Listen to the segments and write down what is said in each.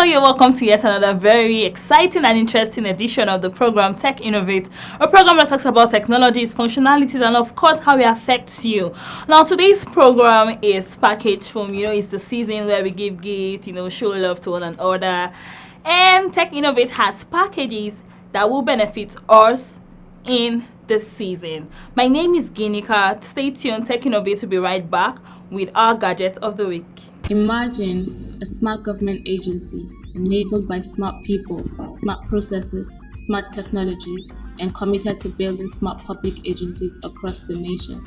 you're welcome to yet another very exciting and interesting edition of the program Tech Innovate, a program that talks about technologies, functionalities, and of course how it affects you. Now, today's program is packaged from, it's the season where we give gifts, show love to one another. And Tech Innovate has packages that will benefit us in this season. My name is Ginika. Stay tuned. Tech Innovate will be right back with our gadget of the week. Imagine a smart government agency enabled by smart people, smart processes, smart technologies, and committed to building smart public agencies across the nation.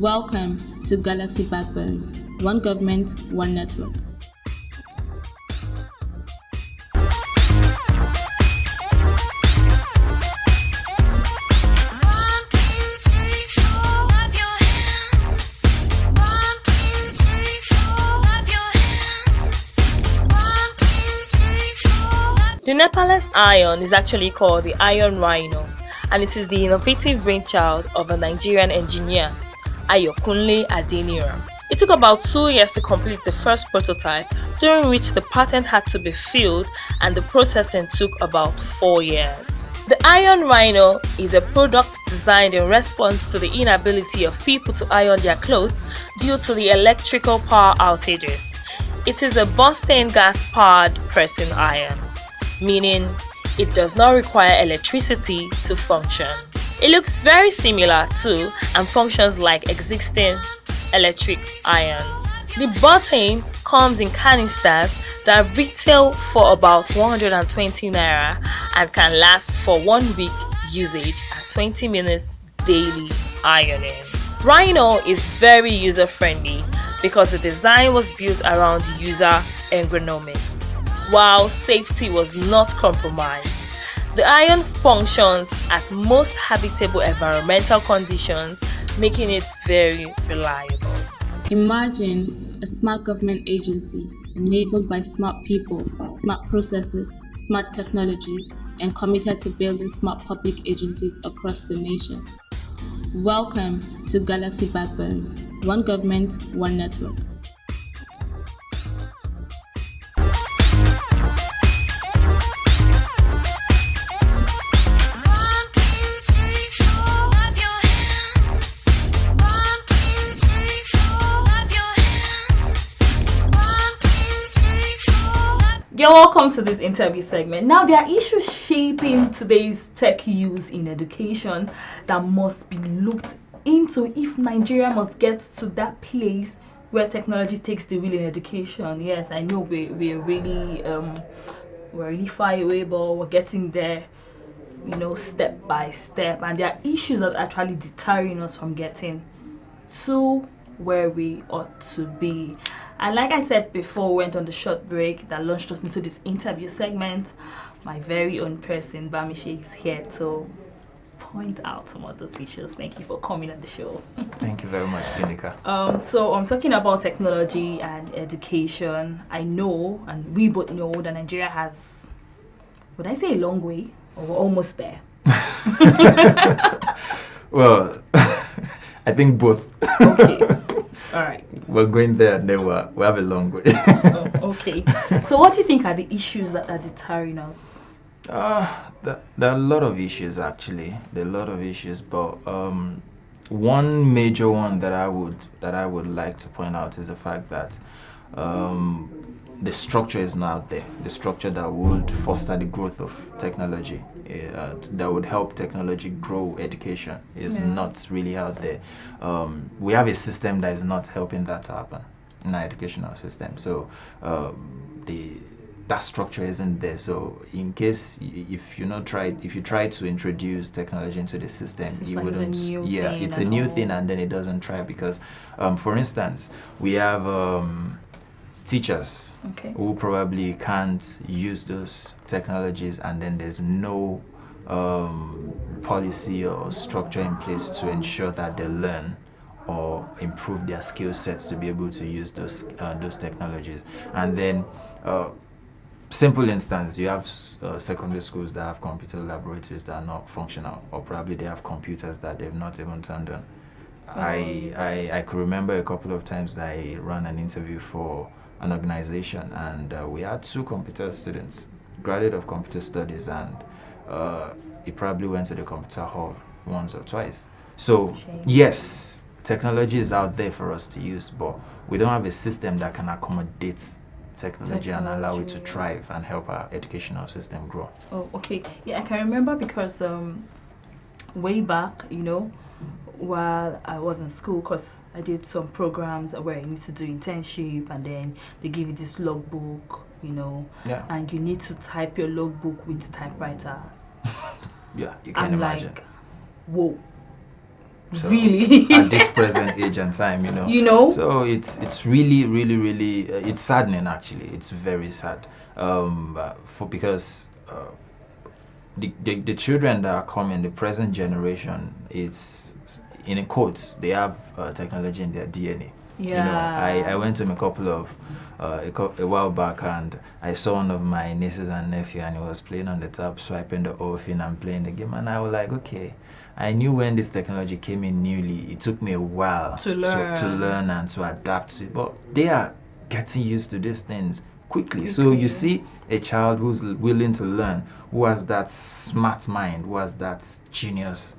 Welcome to Galaxy Backbone. One government, one network. The Nepalese ion is actually called the Ion Rhino, and it is the innovative brainchild of a Nigerian engineer, Ayokunle Adeniran. It took about 2 years to complete the first prototype, during which the patent had to be filled and the processing took about 4 years. The Ion Rhino is a product designed in response to the inability of people to iron their clothes due to the electrical power outages. It is a bursting gas-powered pressing iron, meaning it does not require electricity to function. It looks very similar to and functions like existing electric irons. The button comes in canisters that retail for about 120 naira and can last for 1 week usage at 20 minutes daily ironing. Rhino is very user-friendly because the design was built around user ergonomics, while safety was not compromised. The iron functions at most habitable environmental conditions, making it very reliable. Imagine a smart government agency enabled by smart people, smart processes, smart technologies, and committed to building smart public agencies across the nation. Welcome to Galaxy Backbone. One government, one network. You're welcome to this interview segment. Now, there are issues shaping today's tech use in education that must be looked into if Nigeria must get to that place where technology takes the wheel in education. Yes, I know we're really far away, but we're getting there, step by step. And there are issues that are actually deterring us from getting to where we ought to be. And like I said before, we went on the short break that launched us into this interview segment. My very own person, Bamishe, is here to point out some of those issues. Thank you for coming on the show. Thank you very much, Ginika. So I'm talking about technology and education. I know, and we both know, that Nigeria has, would I say a long way, or we're almost there? Well, I think both. Okay. All right. We're going there and then we have a long way. Oh, okay. So what do you think are the issues that are deterring us? There are a lot of issues, actually. There are a lot of issues, but one major one that I would like to point out is the fact that the structure is not there. The structure that would foster the growth of technology, that would help technology grow education, is not really out there. We have a system that is not helping that to happen in our educational system. So that structure isn't there. So in case if you try to introduce technology into the system, you like wouldn't. It's a new thing, and then it doesn't try because, for instance, we have teachers who probably can't use those technologies, and then there's no policy or structure in place to ensure that they learn or improve their skill sets to be able to use those technologies. And then simple instance, you have secondary schools that have computer laboratories that are not functional, or probably they have computers that they've not even turned on. I could remember a couple of times that I ran an interview for an organization, and we had 2 computer students, graduate of computer studies, and he probably went to the computer hall once or twice. So yes, technology is out there for us to use, but we don't have a system that can accommodate technology and allow it to thrive and help our educational system grow. Oh, okay. Yeah, I can remember because way back, while I was in school, because I did some programs where you need to do internship, and then they give you this logbook, and you need to type your logbook with typewriters. Yeah, you can imagine. Like, whoa. So, really? At this present age and time, So it's really, really, really, it's saddening actually. It's very sad. Because the children that are coming, the present generation, it's in quotes, they have technology in their DNA. Yeah. I went to a couple of a while back, and I saw one of my nieces and nephew, and he was playing on the tab, swiping the whole thing and playing the game, and I was like, okay. I knew when this technology came in newly, it took me a while to learn and to adapt to it, but they are getting used to these things quickly. So you see a child who's willing to learn, who has that smart mind, who has that genius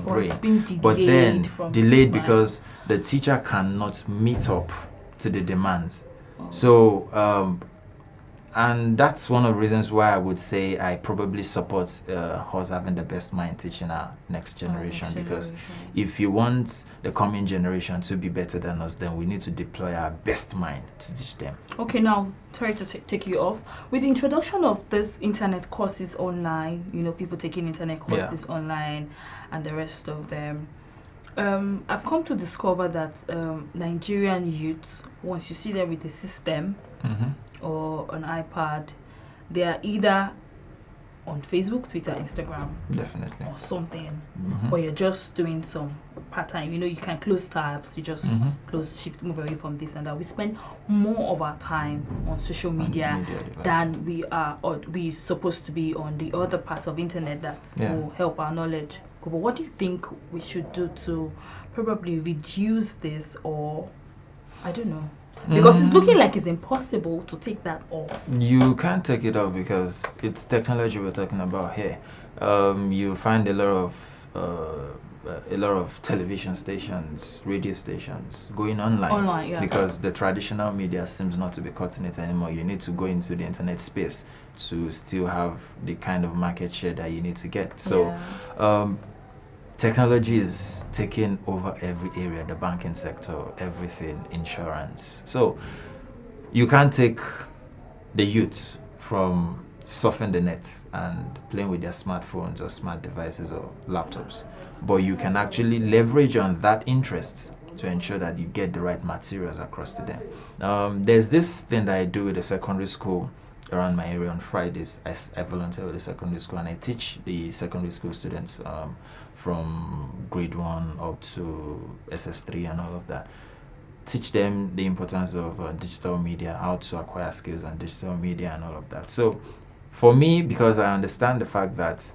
brain, but then delayed because the teacher cannot meet up to the demands. So and that's one of the reasons why I would say I probably support us having the best mind teaching our next generation, because if you want the coming generation to be better than us, then we need to deploy our best mind to teach them. Okay, now sorry to take you off. With the introduction of this internet courses online, people taking internet courses online and the rest of them, I've come to discover that Nigerian youth, once you see them with a system or an iPad, they are either on Facebook, Twitter, Instagram, definitely, or something, or you're just doing some part-time. You can close tabs, you just close, shift, move away from this and that. We spend more of our time on social media than we supposed to be on the other part of internet that will help our knowledge. But what do you think we should do to probably reduce this, or I don't know? Because it's looking like it's impossible to take that off. You can't take it off because it's technology we're talking about here. You find a lot of television stations, radio stations going online, because the traditional media seems not to be cutting it anymore. You need to go into the internet space to still have the kind of market share that you need to get. So technology is taking over every area, the banking sector, everything, insurance. So you can't take the youth from surfing the net and playing with their smartphones or smart devices or laptops, but you can actually leverage on that interest to ensure that you get the right materials across to them. There's this thing that I do with the secondary school around my area on Fridays. I volunteer with the secondary school, and I teach the secondary school students from grade 1 up to SS3 and all of that. Teach them the importance of digital media, how to acquire skills on digital media and all of that. So for me, because I understand the fact that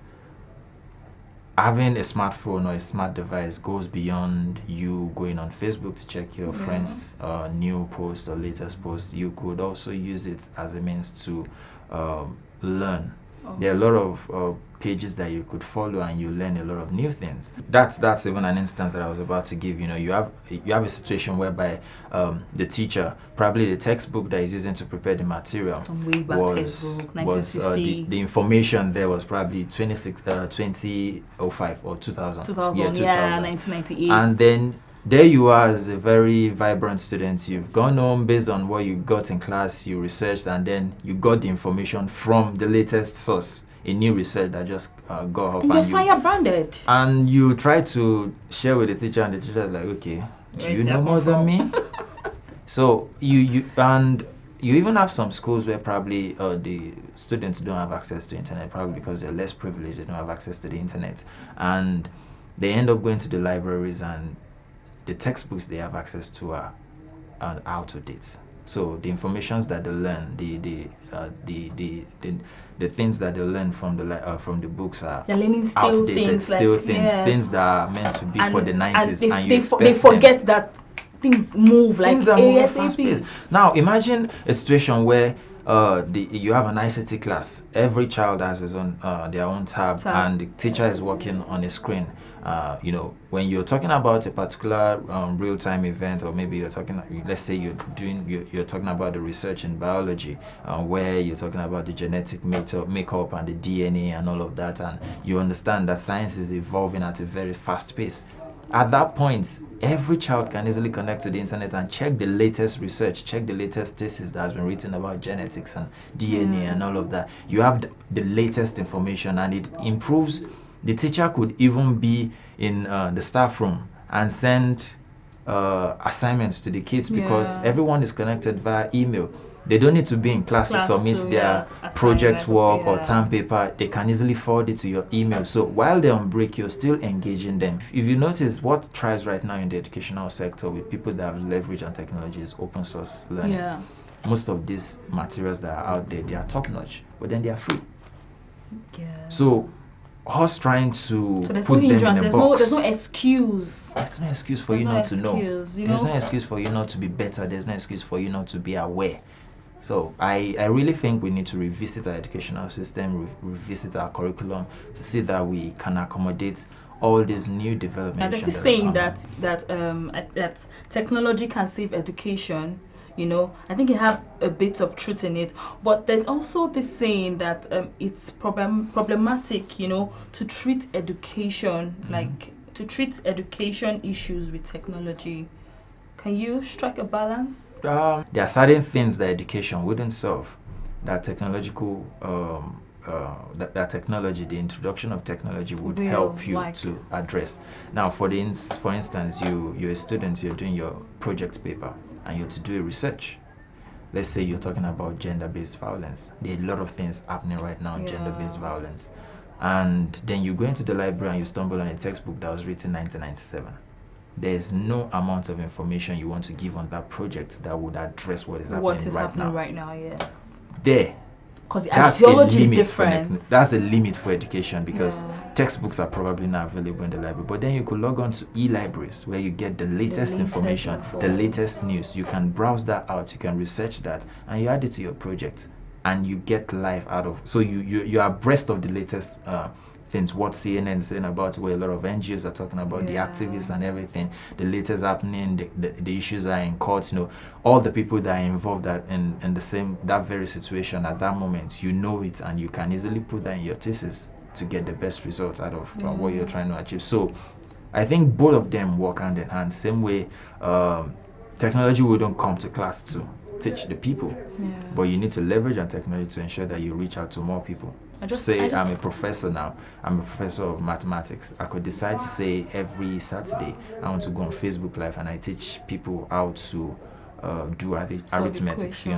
having a smartphone or a smart device goes beyond you going on Facebook to check your friends' new post or latest post, you could also use it as a means to learn. There are a lot of pages that you could follow, and you learn a lot of new things. That's even an instance that I was about to give. You have a situation whereby the teacher, probably the textbook that he's using to prepare the material was the information there was probably 2005 or 2000. 1998. And then there you are as a very vibrant student. You've gone home based on what you got in class, you researched, and then you got the information from the latest source, a new research that just got up. And you're firebranded. And you try to share with the teacher, and the teacher is like, okay, do you know more than me? So you even have some schools where probably the students don't have access to internet, probably because they're less privileged, they don't have access to the internet. And they end up going to the libraries, and the textbooks they have access to are out of date. So the informations that they learn, the things that they learn from the books are outdated, things that are meant to be for the 90s, and they forget that things move like Things are moving fast ASAP. paced. Now imagine a situation where you have an ICT class. Every child has his own their own tab, and the teacher is working on a screen. When you're talking about a particular real-time event, or maybe you're talking, let's say you're talking about the research in biology, where you're talking about the genetic makeup and the DNA and all of that, and you understand that science is evolving at a very fast pace. At that point, every child can easily connect to the internet and check the latest research, check the latest thesis that has been written about genetics and DNA and all of that. You have the latest information, and it improves. The teacher could even be in the staff room and send assignments to the kids, because everyone is connected via email. They don't need to be in class to submit their project work or term paper. They can easily forward it to your email. So while they're on break, you're still engaging them. If you notice, what thrives right now in the educational sector with people that have leverage on technology is open source learning. Most of these materials that are out there, they are top notch, but then they are free. So us trying to put them in a box. There's no excuse. There's no excuse for you not to know. There's no excuse for you not to be better. There's no excuse for you not to be aware. So I really think we need to revisit our educational system, revisit our curriculum to see that we can accommodate all these new developments. That is saying that technology can save education. I think you have a bit of truth in it, but there's also this saying that it's problematic, to treat education to treat education issues with technology. Can you strike a balance? There are certain things that education wouldn't solve, that technological that technology, the introduction of technology would help you to address. Now, for instance, you're a student, you're doing your project paper, and you're to do a research. Let's say you're talking about gender-based violence. There are a lot of things happening right now in gender-based violence. And then you go into the library and you stumble on a textbook that was written in 1997. There's no amount of information you want to give on that project that would address what is happening right now. Yes. There. Because the ideology is different. That's a limit for education, because textbooks are probably not available in the library. But then you could log on to e-libraries where you get the latest information, the latest news. You can browse that out, you can research that, and you add it to your project, and you get life out of. So you are abreast of the latest things, what CNN is saying about, where a lot of NGOs are talking about, the activists and everything, the latest happening, the issues are in courts, all the people that are involved in that very situation at that moment, it, and you can easily put that in your thesis to get the best result out of what you're trying to achieve. So I think both of them work hand in hand. Same way, technology wouldn't come to class to teach the people, but you need to leverage on technology to ensure that you reach out to more people. I'm a professor now. I'm a professor of mathematics. I could decide to say every Saturday I want to go on Facebook Live and I teach people how to do arithmetic. You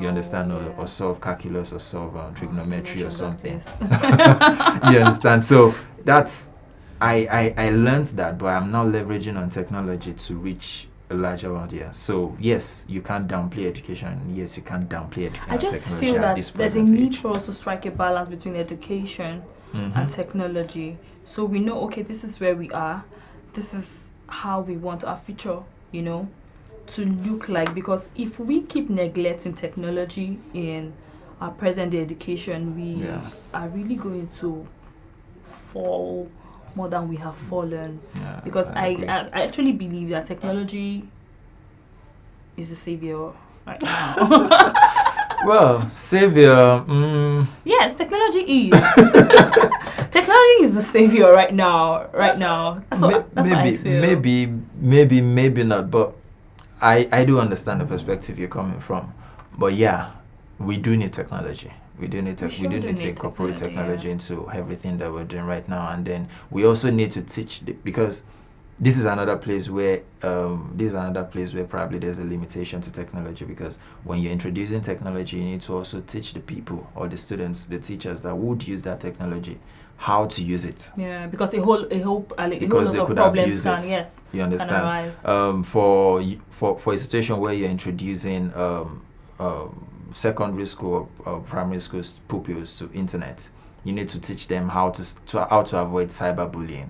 understand, or solve calculus, or solve trigonometry or something. You understand? So that's I learned that, but I'm now leveraging on technology to reach a larger audience. So yes, you can't downplay education. Yes, you can't downplay education. I just feel that there's a need for us to strike a balance between education and technology. So we know, okay, this is where we are. This is how we want our future, to look like. Because if we keep neglecting technology in our present day education, we are really going to fall more than we have fallen. Because I actually believe that technology is the savior right now. Well, savior. Yes, technology is. Technology is the savior right now. That's what I feel. Maybe not. But I do understand the perspective you're coming from. But yeah, we do need technology. We do need to incorporate technology into everything that we're doing right now, and then we also need to teach because this is another place where probably there's a limitation to technology, because when you're introducing technology, you need to also teach the people or the students, the teachers that would use that technology, how to use it. Yeah, because a whole lot of problems can you understand. For a situation where you're introducing secondary school or primary school pupils to internet, you need to teach them how to avoid cyberbullying.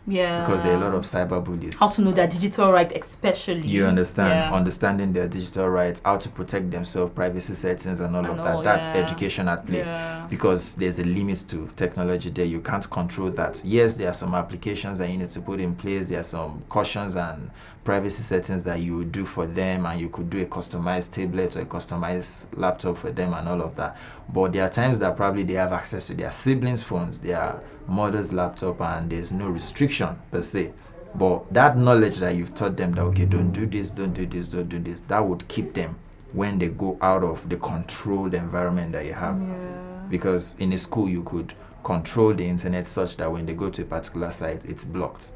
Yeah. Because there are a lot of cyber bullies. How to know their digital right, especially. You understand? Yeah. Understanding their digital rights, how to protect themselves, privacy settings, and all of that. That's education at play. Yeah. Because there's a limit to technology there. You can't control that. Yes, there are some applications that you need to put in place. There are some cautions and privacy settings that you would do for them, and you could do a customized tablet or a customized laptop for them and all of that. But there are times that probably they have access to their siblings' phones, their mother's laptop, and there's no restriction per se. But that knowledge that you've taught them that, okay, don't do this, don't do this, don't do this, that would keep them when they go out of the controlled environment that you have. Because in a school, you could control the internet such that when they go to a particular site, it's blocked.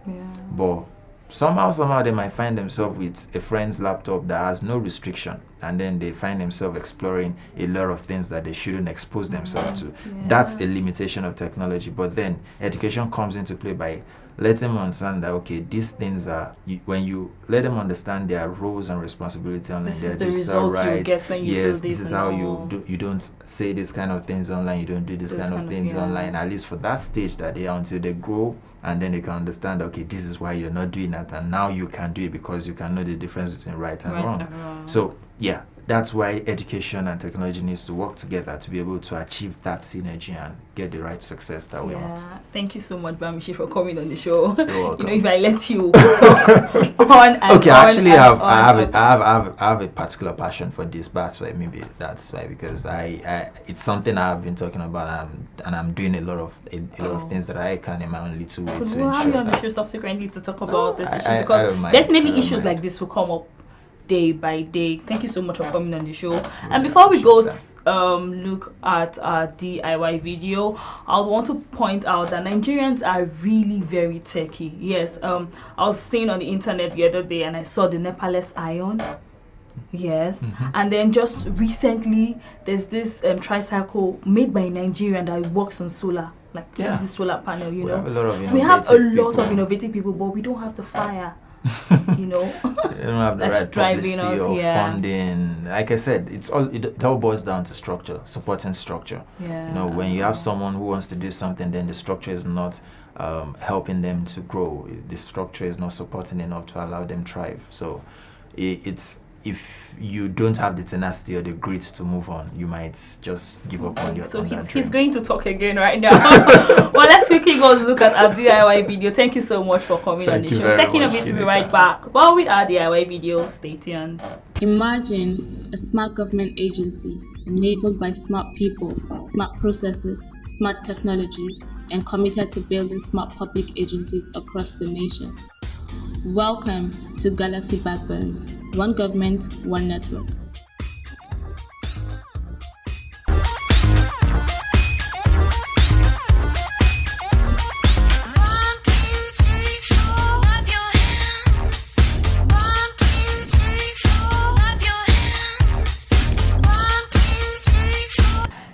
But somehow they might find themselves with a friend's laptop that has no restriction, and then they find themselves exploring a lot of things that they shouldn't expose themselves to. That's a limitation of technology. But then education comes into play by letting them understand that, okay, these things are, when you let them understand their roles and responsibility online, This their is the digital results you rights. get when you do Yes, this this is and how all. you don't say this kind of things online, you don't do this kind of things online, at least for that stage that they are, until they grow, and then they can understand, okay, this is why you're not doing that, and now you can do it because you can know the difference between right and wrong. So yeah, that's why education and technology needs to work together to be able to achieve that synergy and get the right success that we want. Thank you so much, Bamishi, for coming on the show. You're welcome. If I let you talk on and okay, on actually, and I have a particular passion for this, but that's why, maybe that's why, because I it's something I've been talking about, and I'm doing a lot of things that I can in my own little way to ensure. We'll have you on the that. show subsequently to talk about this issue, I because don't mind. definitely I don't issues mind. like this will come up day by day. Thank you so much for coming on the show. And before we go look at our DIY video, I want to point out that Nigerians are really very techy. Yes, I was seeing on the internet the other day, and I saw the Nepalese iron. Yes, and then just recently there's this tricycle made by a Nigerian that works on solar, like uses solar panel. We have a lot of we have a lot people. of innovative people, but we don't have the fire. They don't have the right publicity or funding. Like I said, it all boils down to structure, supporting structure. When you have someone who wants to do something, then the structure is not helping them to grow. The structure is not supporting enough to allow them thrive. So it's, if you don't have the tenacity or the grit to move on, you might just give up on your. So he's going to talk again right now. Well, let's quickly go look at our DIY video. Thank you so much for coming on the show. Tech Innovate will be right back. But with our DIY video, stay tuned. Imagine a smart government agency enabled by smart people, smart processes, smart technologies, and committed to building smart public agencies across the nation. Welcome to Galaxy Backbone. One government, one network.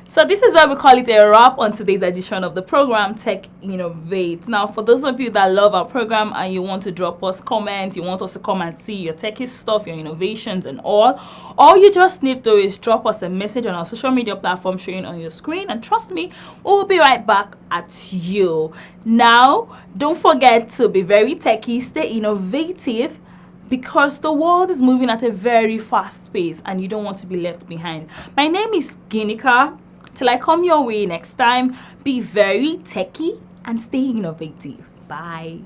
So this is why we call it a wrap on today's edition of the program Tech Innovate. Now, for those of you that love our program and you want to drop us comments, you want us to come and see your techie stuff, your innovations and all you just need to do is drop us a message on our social media platform showing on your screen, and trust me, we'll be right back at you. Now, don't forget to be very techie, stay innovative, because the world is moving at a very fast pace and you don't want to be left behind. My name is Ginika. Till I come your way next time, be very techie and stay innovative. Bye.